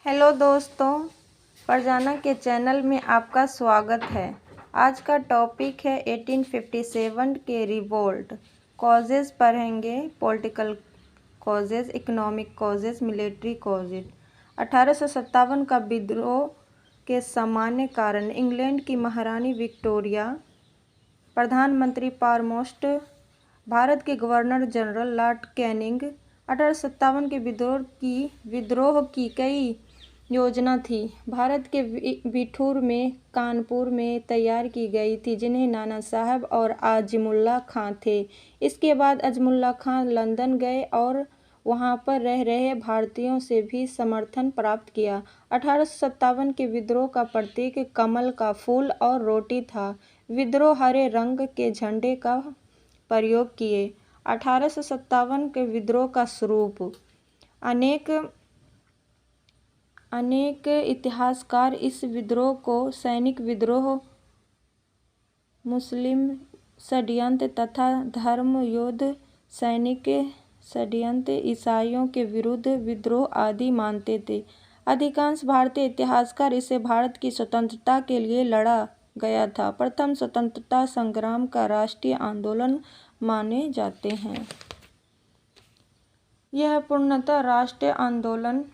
Hello दोस्तों, फरजाना के channel में आपका स्वागत है। आज का टॉपिक है 1857 के रिवोल्ट। कॉजेज़ पढ़ेंगे, political causes, economic causes, military causes. 1857 का विद्रोह के सामान्य कारण। इंग्लैंड की महारानी विक्टोरिया, प्रधानमंत्री फॉरमोस्ट, भारत के गवर्नर जनरल लॉर्ड कैनिंग। 1857 के विद्रोह की कई योजना थी। भारत के बिठूर में, कानपुर में तैयार की गई थी, जिन्हें नाना साहब और अज़ीमुल्ला खां थे। इसके बाद अज़ीमुल्ला खां लंदन गए और वहां पर रह रहे भारतीयों से भी समर्थन प्राप्त किया। 1857 के विद्रोह का प्रतीक कमल का फूल और रोटी था। विद्रोह हरे रंग के झंडे का प्रयोग किए। 1857 के विद्रोह का स्वरूप। अनेक इतिहासकार इस विद्रोह को सैनिक विद्रोह, मुस्लिम षड्यंत्र तथा धर्म युद्ध, सैनिक षड्यंत्र, ईसाइयों के विरुद्ध विद्रोह आदि मानते थे। अधिकांश भारतीय इतिहासकार इसे भारत की स्वतंत्रता के लिए लड़ा गया था प्रथम स्वतंत्रता संग्राम का राष्ट्रीय आंदोलन माने जाते हैं। यह पूर्णतः राष्ट्रीय आंदोलन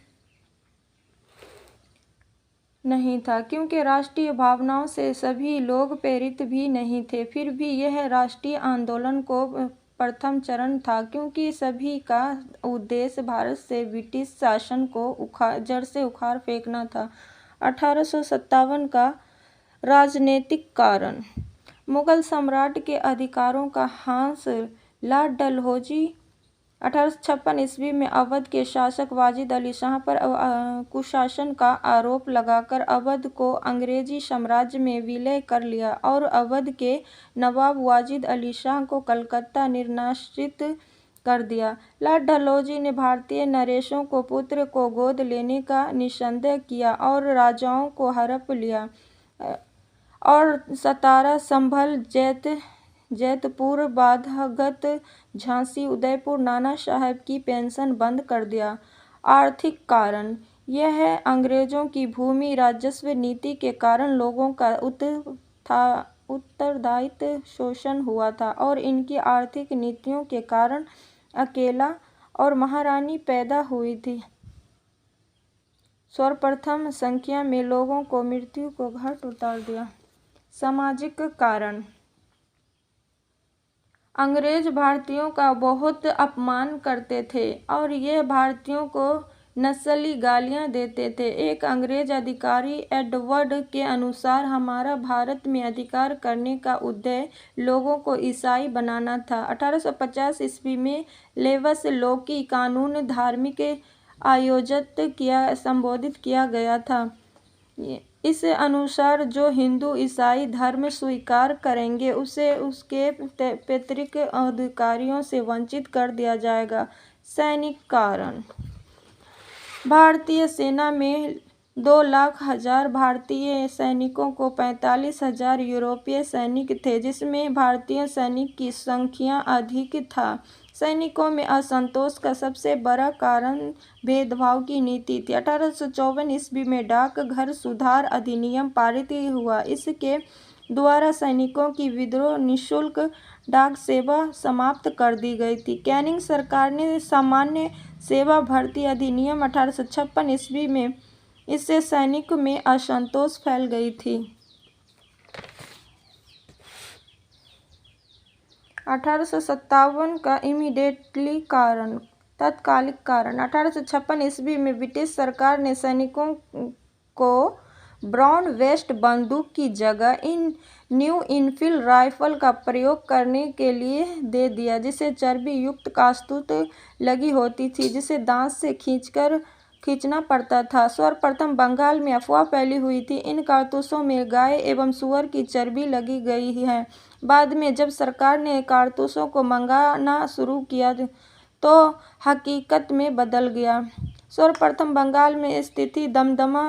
नहीं था, क्योंकि राष्ट्रीय भावनाओं से सभी लोग प्रेरित भी नहीं थे। फिर भी यह राष्ट्रीय आंदोलन को प्रथम चरण था, क्योंकि सभी का उद्देश्य भारत से ब्रिटिश शासन को जड़ से उखाड़ फेंकना था। 1857 का राजनीतिक कारण। मुगल सम्राट के अधिकारों का ह्रास। लॉर्ड डलहौजी 1856 ईस्वी में अवध के शासक वाजिद अली शाह पर कुशासन का आरोप लगाकर अवध को अंग्रेजी साम्राज्य में विलय कर लिया और अवध के नवाब वाजिद अली शाह को कलकत्ता निर्वासित कर दिया। लॉर्ड डलहौजी ने भारतीय नरेशों को पुत्र को गोद लेने का निस्संदेह किया और राजाओं को हड़प लिया और सतारा, संभल, जैतपुर, बाघागत, झांसी, उदयपुर, नाना साहेब की पेंशन बंद कर दिया। आर्थिक कारण। यह अंग्रेजों की भूमि राजस्व नीति के कारण लोगों का उत्तरदायित्व शोषण हुआ था और इनकी आर्थिक नीतियों के कारण अकेला और महारानी पैदा हुई थी। सर्वप्रथम संख्या में लोगों को मृत्यु को घाट उतार दिया। सामाजिक कारण। अंग्रेज भारतीयों का बहुत अपमान करते थे और ये भारतीयों को नस्ली गालियां देते थे। एक अंग्रेज अधिकारी एडवर्ड के अनुसार हमारा भारत में अधिकार करने का उद्देश्य लोगों को ईसाई बनाना था। 1850 ईस्वी में लेवस लोकी कानून धार्मिक संबोधित किया गया था। इस अनुसार जो हिंदू ईसाई धर्म स्वीकार करेंगे उसे उसके पैतृक अधिकारों से वंचित कर दिया जाएगा। सैनिक कारण। भारतीय सेना में 2,00,000 भारतीय सैनिकों को 45,000 यूरोपीय सैनिक थे, जिसमें भारतीय सैनिक की संख्या अधिक था। सैनिकों में असंतोष का सबसे बड़ा कारण भेदभाव की नीति थी। 1854 ईस्वी में डाकघर सुधार अधिनियम पारित हुआ। इसके द्वारा सैनिकों की विद्रोह निःशुल्क डाक सेवा समाप्त कर दी गई थी। कैनिंग सरकार ने सामान्य सेवा भर्ती अधिनियम 1856 ईस्वी में इससे सैनिक में असंतोष फैल गई थी। 1857 का इमीडिएटली कारण, तत्कालिक कारण। 1856 ईस्वी में ब्रिटिश सरकार ने सैनिकों को ब्राउन वेस्ट बंदूक की जगह न्यू इनफील्ड राइफल का प्रयोग करने के लिए दे दिया, जिसे चर्बी युक्त कारतूस लगी होती थी, जिसे दांत से खींचना पड़ता था। सर्वप्रथम बंगाल में अफवाह फैली हुई थी इन कारतूसों में गाय एवं सुअर की चर्बी लगी गई है। बाद में जब सरकार ने कारतूसों को मंगाना शुरू किया तो हकीकत में बदल गया। सर्वप्रथम बंगाल में स्थित दमदमा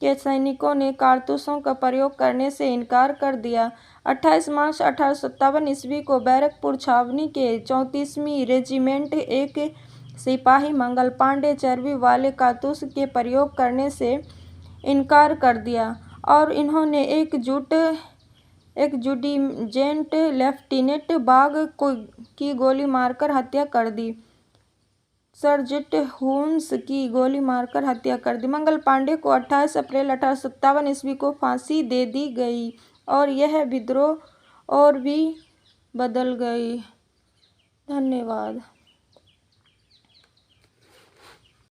के सैनिकों ने कारतूसों का प्रयोग करने से इनकार कर दिया। 28 मार्च 1857 ईस्वी को बैरकपुर छावनी के 34वीं रेजिमेंट एक सिपाही मंगल पांडे चर्बी वाले कारतूस के प्रयोग करने से इनकार कर दिया और इन्होंने एक जुडिजेंट लेफ्टिनेंट बाग की गोली मारकर हत्या कर दी। सर्जेंट हुन्स की गोली मारकर हत्या कर दी। मंगल पांडे को 28 अप्रैल 1857 ईस्वी को फांसी दे दी गई और यह विद्रोह और भी बदल गई। धन्यवाद।